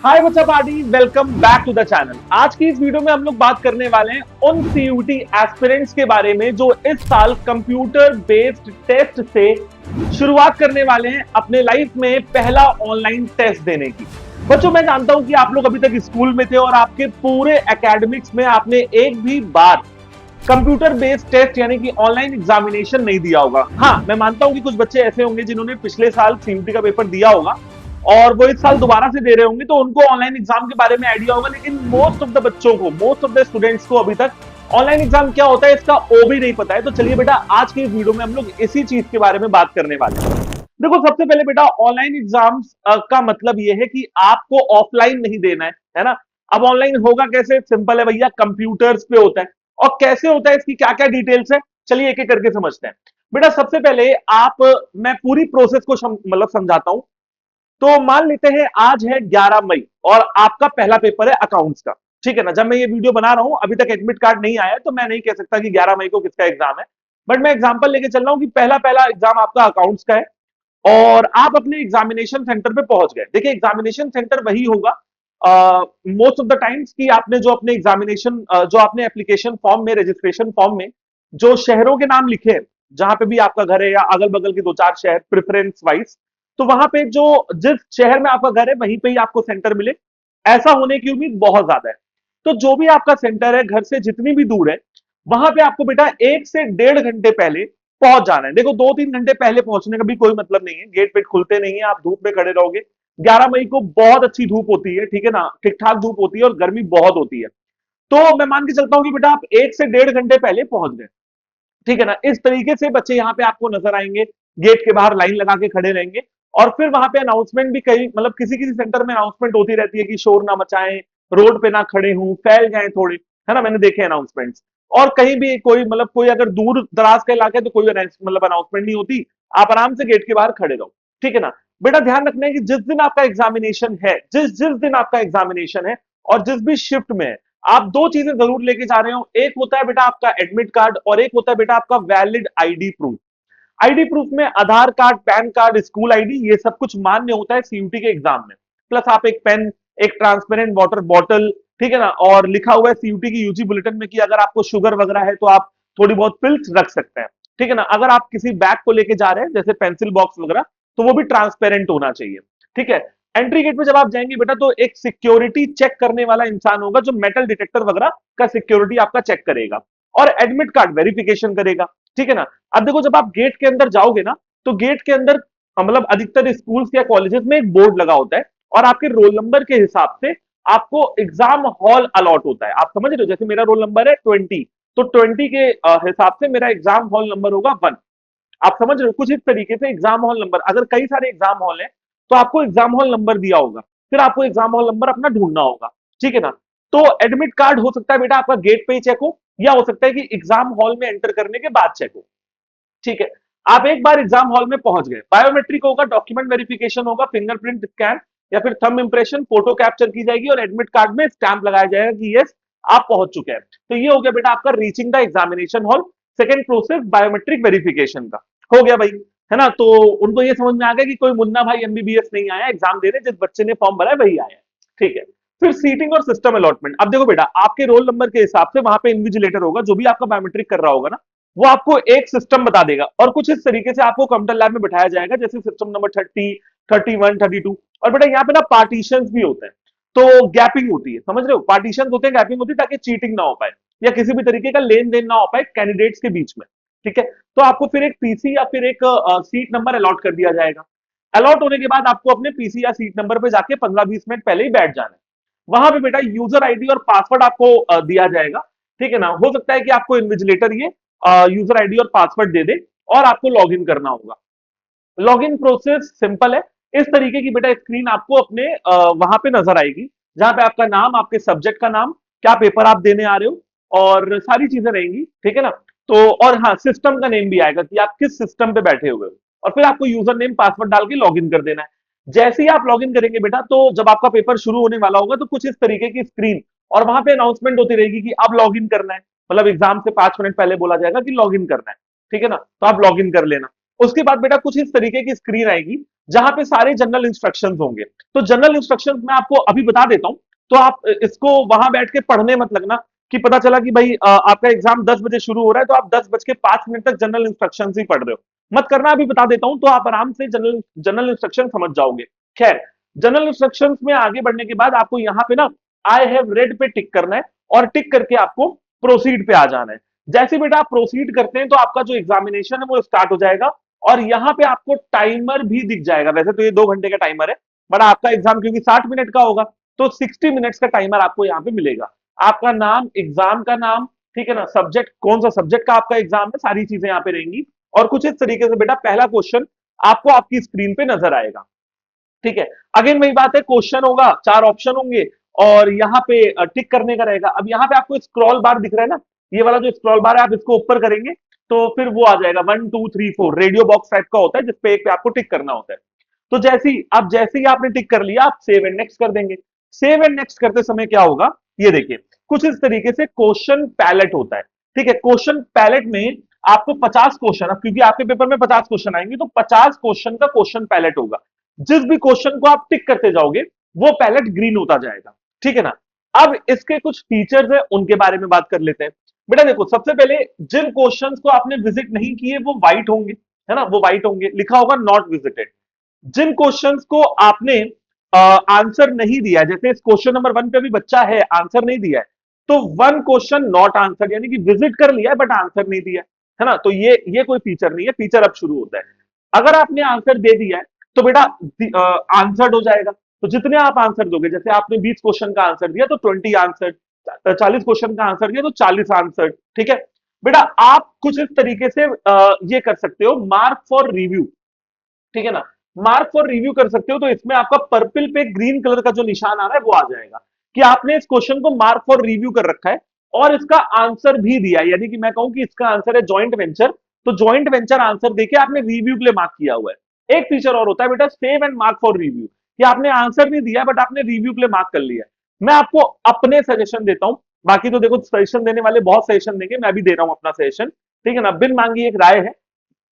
Hi what's up Aadi, welcome back to the channel. आज की इस वीडियो में हम लोग बात करने वाले हैं उन सीयूटी एस्पिरेंट्स के बारे में जो इस साल कंप्यूटर बेस्ड टेस्ट से शुरुआत करने वाले हैं अपने लाइफ में पहला ऑनलाइन टेस्ट देने की। बच्चों, मैं जानता हूं कि आप लोग अभी तक स्कूल में थे और आपके पूरे एकेडमिक्स में आपने एक भी बार कंप्यूटर बेस्ड टेस्ट यानी कि ऑनलाइन एग्जामिनेशन नहीं दिया होगा। हाँ, मैं मानता हूं कि कुछ बच्चे ऐसे होंगे जिन्होंने पिछले साल सीयूटी का पेपर दिया होगा और वो इस साल दोबारा से दे रहे होंगे, तो उनको ऑनलाइन एग्जाम के बारे में आइडिया होगा। लेकिन मोस्ट ऑफ द बच्चों को, मोस्ट ऑफ द स्टूडेंट्स को अभी तक ऑनलाइन एग्जाम क्या होता है इसका ओ भी नहीं पता है। तो चलिए बेटा, आज की इस वीडियो में हम लोग इसी चीज के बारे में बात करने वाले हैं। देखो, सबसे पहले बेटा, ऑनलाइन एग्जाम्स का मतलब ये है कि आपको ऑफलाइन नहीं देना है ना। अब ऑनलाइन होगा कैसे? सिंपल है भैया, कंप्यूटर्स पे होता है। और कैसे होता है, इसकी क्या क्या डिटेल्स है, चलिए एक एक करके समझते हैं। बेटा, सबसे पहले मैं पूरी प्रोसेस को मतलब समझाता हूं। तो मान लेते हैं आज है 11 मई और आपका पहला पेपर है अकाउंट्स का। ठीक है ना। जब मैं ये वीडियो बना रहा हूं अभी तक एडमिट कार्ड नहीं आया है, तो मैं नहीं कह सकता कि 11 मई को किसका एग्जाम है। बट मैं एग्जांपल लेके चल रहा हूं कि पहला पहला एग्जाम आपका अकाउंट्स का है और आप अपने एग्जामिनेशन सेंटर पे पहुंच गए। देखिए, एग्जामिनेशन सेंटर वही होगा मोस्ट ऑफ द टाइम्स कि आपने जो अपने एग्जामिनेशन जो आपने एप्लीकेशन फॉर्म में, रजिस्ट्रेशन फॉर्म में जो शहरों के नाम लिखे हैं, जहां पे भी आपका घर है या अगल बगल के दो चार शहर प्रेफरेंस वाइज, तो वहां पे जो जिस शहर में आपका घर है वहीं पे ही आपको सेंटर मिले, ऐसा होने की उम्मीद बहुत ज्यादा है। तो जो भी आपका सेंटर है घर से जितनी भी दूर है, वहां पे आपको बेटा 1 से 1.5 घंटे पहले पहुंच जाना है। देखो, 2-3 घंटे पहले पहुंचने का भी कोई मतलब नहीं है, गेट वेट खुलते नहीं है, आप धूप में खड़े रहोगे। 11 मई को बहुत अच्छी धूप होती है, ठीक है ना, ठीक ठाक धूप होती है और गर्मी बहुत होती है। तो मैं मान के चलता हूं कि बेटा आप 1 से 1.5 घंटे पहले पहुंच गए। ठीक है ना। इस तरीके से बच्चे यहाँ पे आपको नजर आएंगे, गेट के बाहर लाइन लगा के खड़े रहेंगे। और फिर वहां पे अनाउंसमेंट भी कई, मतलब किसी किसी सेंटर में अनाउंसमेंट होती रहती है कि शोर ना मचाएं, रोड पे ना खड़े हों, फैल जाएं थोड़े, है ना। मैंने देखे अनाउंसमेंट्स। और कहीं भी कोई, मतलब कोई अगर दूर दराज का इलाका है तो कोई मतलब अनाउंसमेंट नहीं होती, आप आराम से गेट के बाहर खड़े रहो। ठीक है ना। बेटा, ध्यान रखना है कि जिस दिन आपका एग्जामिनेशन है, जिस जिस दिन आपका एग्जामिनेशन है और जिस भी शिफ्ट में है, आप दो चीजें जरूर लेके जा रहे हो। एक होता है बेटा आपका एडमिट कार्ड और एक होता है बेटा आपका valid ID proof. ID proof में Aadhaar card, PAN card, school ID, ये सब कुछ मान्य होता है सीयूटी के एग्जाम में। प्लस आप एक पेन, एक ट्रांसपेरेंट वाटर बॉटल, ठीक है ना। और लिखा हुआ है सीयूटी की यूजी बुलेटिन में कि अगर आपको शुगर वगैरह है तो आप थोड़ी बहुत पिल्स रख सकते हैं। ठीक है ना। अगर आप किसी बैग को लेके जा रहे हैं जैसे पेंसिल बॉक्स वगैरह, तो वो भी ट्रांसपेरेंट होना चाहिए। ठीक है। एंट्री गेट पे जब आप जाएंगे बेटा, तो एक सिक्योरिटी चेक करने वाला इंसान होगा जो मेटल डिटेक्टर वगैरह का सिक्योरिटी आपका चेक करेगा और एडमिट कार्ड वेरिफिकेशन करेगा। ठीक है ना। अब देखो, जब आप गेट के अंदर जाओगे ना, तो गेट के अंदर मतलब अधिकतर स्कूल्स या कॉलेजेस में एक बोर्ड लगा होता है और आपके रोल नंबर के हिसाब से आपको एग्जाम हॉल अलॉट होता है। आप समझ रहे हो? जैसे मेरा रोल नंबर है 20, तो 20 के हिसाब से मेरा एग्जाम हॉल नंबर होगा 1। आप समझ रहे हो? कुछ इस तरीके से एग्जाम हॉल नंबर, अगर कई सारे एग्जाम हॉल है तो आपको एग्जाम हॉल नंबर दिया होगा, फिर आपको एग्जाम हॉल नंबर अपना ढूंढना होगा। ठीक है ना। तो एडमिट कार्ड हो सकता है बेटा आपका गेट पे ही चेक हो, या हो सकता है कि एग्जाम हॉल में एंटर करने के बाद चेक हो। ठीक है। आप एक बार एग्जाम हॉल में पहुंच गए, बायोमेट्रिक होगा, डॉक्यूमेंट वेरिफिकेशन होगा, फिंगरप्रिंट स्कैन या फिर थंब इंप्रेशन, फोटो कैप्चर की जाएगी और एडमिट कार्ड में स्टैंप लगाया जाएगा कि यस, आप पहुंच चुके हैं। तो ये हो गया बेटा आपका reaching the examination hall. Second process biometric verification का हो गया भाई, है ना। तो उनको ये समझ में आ गया कि कोई मुन्ना भाई एमबीबीएस नहीं आया एग्जाम देने, जिस बच्चे ने फॉर्म भरा है वही आया है। ठीक है। फिर सीटिंग और सिस्टम अलॉटमेंट। अब देखो बेटा, आपके रोल नंबर के हिसाब से वहां पे इन्विजिलेटर होगा जो भी आपका बायोमेट्रिक कर रहा होगा ना, वो आपको एक सिस्टम बता देगा और कुछ इस तरीके से आपको कंप्यूटर लैब में बिठाया जाएगा जैसे सिस्टम नंबर 30, 31, 32। और बेटा यहाँ पे ना पार्टीशन भी होते हैं, तो गैपिंग होती है, समझ रहे हो? पार्टीशन होते हैं, गैपिंग होती है ताकि चीटिंग ना हो पाए या किसी भी तरीके का लेन देन ना हो पाए कैंडिडेट्स के बीच में। ठीक है। तो आपको फिर एक पीसी या फिर एक सीट नंबर अलॉट कर दिया जाएगा। अलॉट होने के बाद आपको अपने पीसी या सीट नंबर पे जाके 15-20 मिनट पहले ही बैठ जाना है। वहां पे बेटा यूजर आईडी और पासवर्ड आपको दिया जाएगा। ठीक है ना। हो सकता है कि आपको इन्विजिलेटर ये यूजर आईडी और पासवर्ड दे दे और आपको लॉग इन करना होगा। लॉग इन प्रोसेस सिंपल है। इस तरीके की बेटा स्क्रीन आपको अपने वहां पे नजर आएगी, जहां पे आपका नाम, आपके सब्जेक्ट का नाम, क्या पेपर आप देने आ रहे हो और सारी चीजें रहेंगी। ठीक है ना। तो और हाँ, सिस्टम का नेम भी आएगा कि आप किस सिस्टम पे बैठे हुए हो और फिर आपको यूजर नेम पासवर्ड डाल के लॉग इन कर देना है। जैसे ही आप लॉग इन करेंगे बेटा, तो जब आपका पेपर शुरू होने वाला होगा तो कुछ इस तरीके की स्क्रीन और वहां पे अनाउंसमेंट होती रहेगी कि अब लॉग इन करना है। मतलब एग्जाम से 5 मिनट पहले बोला जाएगा कि लॉग इन करना है। ठीक है ना। तो आप लॉग इन कर लेना उसके बाद बेटा कुछ इस तरीके की स्क्रीन आएगी जहां पे सारे जनरल इंस्ट्रक्शंस होंगे। तो जनरल इंस्ट्रक्शंस मैं आपको अभी बता देता हूं, तो आप इसको वहां बैठ के पढ़ने मत लगना कि पता चला कि भाई आपका एग्जाम 10 बजे शुरू हो रहा है तो आप 10:05 तक जनरल इंस्ट्रक्शंस ही पढ़ रहे हो, मत करना। अभी बता देता हूं तो आप आराम से जनरल जनरल इंस्ट्रक्शन समझ जाओगे। खैर, जनरल इंस्ट्रक्शंस में आगे बढ़ने के बाद आपको यहाँ पे ना आई हैव रेड पे टिक करना है और टिक करके आपको प्रोसीड पे आ जाना है। जैसे बेटा आप प्रोसीड करते हैं तो आपका जो एग्जामिनेशन है वो स्टार्ट हो जाएगा और यहाँ पे आपको टाइमर भी दिख जाएगा। वैसे तो ये 2 घंटे का टाइमर है, बट आपका एग्जाम क्योंकि 60 मिनट का होगा तो 60 मिनट्स का टाइमर आपको यहाँ पे मिलेगा। आपका नाम, एग्जाम का नाम, ठीक है ना, सब्जेक्ट, कौन सा सब्जेक्ट का आपका एग्जाम है, सारी चीजें यहाँ पे रहेंगी। और कुछ इस तरीके से बेटा पहला क्वेश्चन आपको आपकी स्क्रीन पे नजर आएगा। ठीक है, अगेन वही बात है, क्वेश्चन होगा, 4 ऑप्शन होंगे और यहाँ पे टिक करने का रहेगा। अब यहाँ पे आपको स्क्रॉल बार दिख रहा है ना, ये वाला जो स्क्रॉल बार है आप इसको ऊपर करेंगे तो फिर वो आ जाएगा 1 2 3 4, रेडियो बॉक्स टाइप का होता है जिसपे एक पे आपको टिक करना होता है। तो जैसे ही आपने टिक कर लिया आप सेव एंड नेक्स्ट कर देंगे। सेव एंड नेक्स्ट करते समय क्या होगा, ये देखिए कुछ इस तरीके से क्वेश्चन पैलेट होता है। ठीक है, क्वेश्चन पैलेट में आपको 50 क्वेश्चन, अब क्योंकि आपके पेपर में 50 क्वेश्चन आएंगे तो 50 क्वेश्चन का क्वेश्चन पैलेट होगा। जिस भी क्वेश्चन को आप टिक करते जाओगे वो पैलेट ग्रीन होता जाएगा। ठीक है ना। अब इसके कुछ फीचर्स है उनके बारे में बात कर लेते हैं। बेटा देखो, सबसे पहले जिन क्वेश्चंस को आपने विजिट नहीं किए वो व्हाइट होंगे, है ना, वो व्हाइट होंगे, लिखा होगा नॉट विजिटेड। जिन क्वेश्चंस को आपने आंसर नहीं दिया, जैसे इस क्वेश्चन नंबर 1 पे भी बच्चा है आंसर नहीं दिया है, तो 1 क्वेश्चन नॉट आंसर, यानी कि विजिट कर लिया है बट आंसर नहीं दिया है ना, तो ये कोई फीचर नहीं है। फीचर अब शुरू होता है। अगर आपने आंसर दे दिया है तो बेटा आंसर्ड हो जाएगा। तो जितने आप आंसर दोगे, जैसे आपने 20 क्वेश्चन का आंसर दिया तो 20 आंसर, 40 क्वेश्चन का आंसर दिया तो 40 आंसर। ठीक है बेटा, आप कुछ इस तरीके से ये कर सकते हो, मार्क फॉर रिव्यू। ठीक है ना, मार्क फॉर रिव्यू कर सकते हो। तो इसमें आपका पर्पल पे ग्रीन कलर का जो निशान आ रहा है वो आ जाएगा कि आपने इस क्वेश्चन को मार्क फॉर रिव्यू कर रखा है और इसका आंसर भी दिया है, यानी कि मैं कहूं कि इसका आंसर है जॉइंट वेंचर, तो जॉइंट वेंचर आंसर देके आपने रिव्यू के लिए मार्क किया हुआ है। एक फीचर और होता है बेटा, save and mark for review, कि आपने आंसर नहीं दिया बट आपने रिव्यू के लिए मार्क कर लिया है। मैं आपको अपने सजेशन देता हूं, बाकी तो देखो सजेशन देने वाले बहुत सजेशन देंगे, मैं भी दे रहा हूं अपना सजेशन। ठीक है ना, बिन मांगी एक राय है,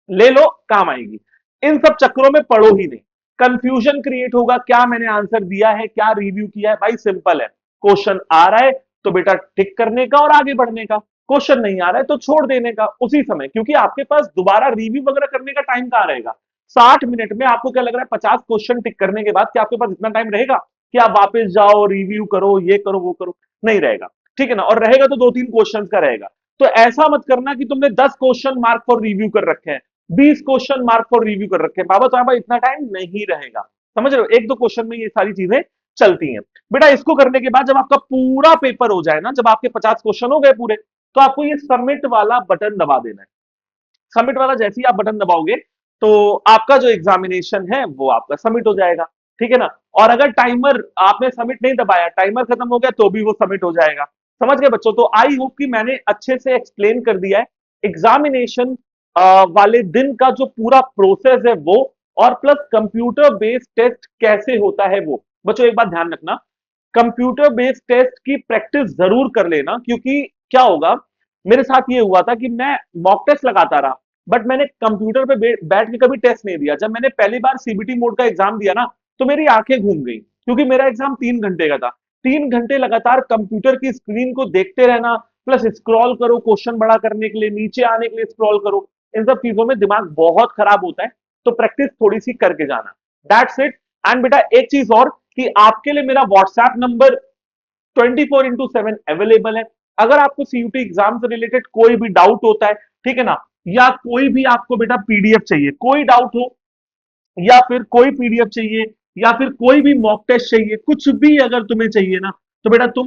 ले लो, काम आएगी। इन सब चक्करों में पढ़ो ही नहीं, कंफ्यूजन क्रिएट होगा, क्या मैंने आंसर दिया है, क्या रिव्यू किया है। भाई सिंपल है, क्वेश्चन आ रहा है तो बेटा टिक करने का और आगे बढ़ने का, क्वेश्चन नहीं आ रहा है तो छोड़ देने का उसी समय, क्योंकि आपके पास दोबारा रिव्यू वगैरह करने का टाइम कहां रहेगा। 60 मिनट में आपको क्या लग रहा है, 50 क्वेश्चन टिक करने के बाद क्या आपके पास इतना टाइम रहेगा कि आप वापस जाओ, रिव्यू करो, ये करो, वो करो, नहीं रहेगा। ठीक है ना, और रहेगा तो 2-3 क्वेश्चन का रहेगा। तो ऐसा मत करना कि तुमने 10 क्वेश्चन मार्क फॉर रिव्यू कर रखे हैं, 20 क्वेश्चन मार्क फॉर रिव्यू कर रखे हैं, बाबा तो यहाँ इतना टाइम नहीं रहेगा। समझ रहे हो, 1-2 क्वेश्चन में ये सारी चीजें चलती हैं। बेटा इसको करने के बाद जब आपका पूरा पेपर हो जाए ना, जब आपके 50 क्वेश्चन हो गए पूरे, तो आपको ये सबमिट वाला बटन दबा देना है। सबमिट वाला जैसे ही आप बटन दबाओगे तो आपका जो एग्जामिनेशन है वो आपका सबमिट हो जाएगा। ठीक है ना, और अगर टाइमर आपने सबमिट नहीं दबाया, टाइमर खत्म हो गया तो भी वो सबमिट हो जाएगा। समझ गए बच्चों। तो आई होप कि मैंने अच्छे से एक्सप्लेन कर दिया है एग्जामिनेशन वाले दिन का जो पूरा प्रोसेस है वो, और प्लस कंप्यूटर बेस्ड टेस्ट कैसे होता है वो। बच्चों एक बात ध्यान रखना, कंप्यूटर बेस्ड टेस्ट की प्रैक्टिस जरूर कर लेना, क्योंकि क्या होगा, मेरे साथ ये हुआ था कि मैं मॉक टेस्ट लगाता रहा बट मैंने कंप्यूटर पे बैठ के कभी टेस्ट नहीं दिया। जब मैंने पहली बार सीबीटी मोड का एग्जाम दिया ना तो मेरी आंखें घूम गई, क्योंकि मेरा एग्जाम 3 घंटे का था। 3 घंटे लगातार कंप्यूटर की स्क्रीन को देखते रहना, प्लस स्क्रॉल करो क्वेश्चन बड़ा करने के लिए, नीचे आने के लिए स्क्रॉल करो, इन सब चीजों में दिमाग बहुत खराब होता है। तो प्रैक्टिस थोड़ी सी करके जाना, दैट्स इट। एंड बेटा एक चीज और, कि आपके लिए मेरा व्हाट्सएप नंबर 24x7 अवेलेबल है। अगर आपको सीयूटी एग्जाम से रिलेटेड कोई भी डाउट होता है, ठीक है ना, या कोई भी आपको बेटा पीडीएफ चाहिए, कोई डाउट हो, या फिर कोई पीडीएफ चाहिए, या फिर कोई भी मॉक टेस्ट चाहिए, कुछ भी अगर तुम्हें चाहिए ना, तो बेटा तुम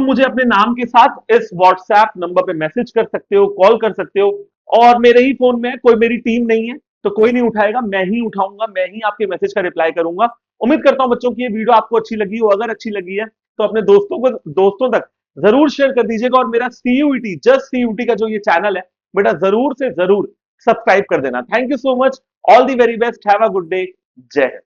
मुझे अपने नाम के साथ इस व्हाट्सएप नंबर पे मैसेज कर सकते हो, कॉल कर सकते हो। और मेरे ही फोन में कोई मेरी टीम नहीं है तो कोई नहीं उठाएगा, मैं ही उठाऊंगा, मैं ही आपके मैसेज का रिप्लाई करूंगा। उम्मीद करता हूं बच्चों की ये वीडियो आपको अच्छी लगी हो। अगर अच्छी लगी है तो अपने दोस्तों तक जरूर शेयर कर दीजिएगा, और मेरा सीयूटी, जस्ट सीयूटी का जो ये चैनल है बेटा जरूर से जरूर सब्सक्राइब कर देना। Thank you so much, all the very best, have a good day, जय हिंद।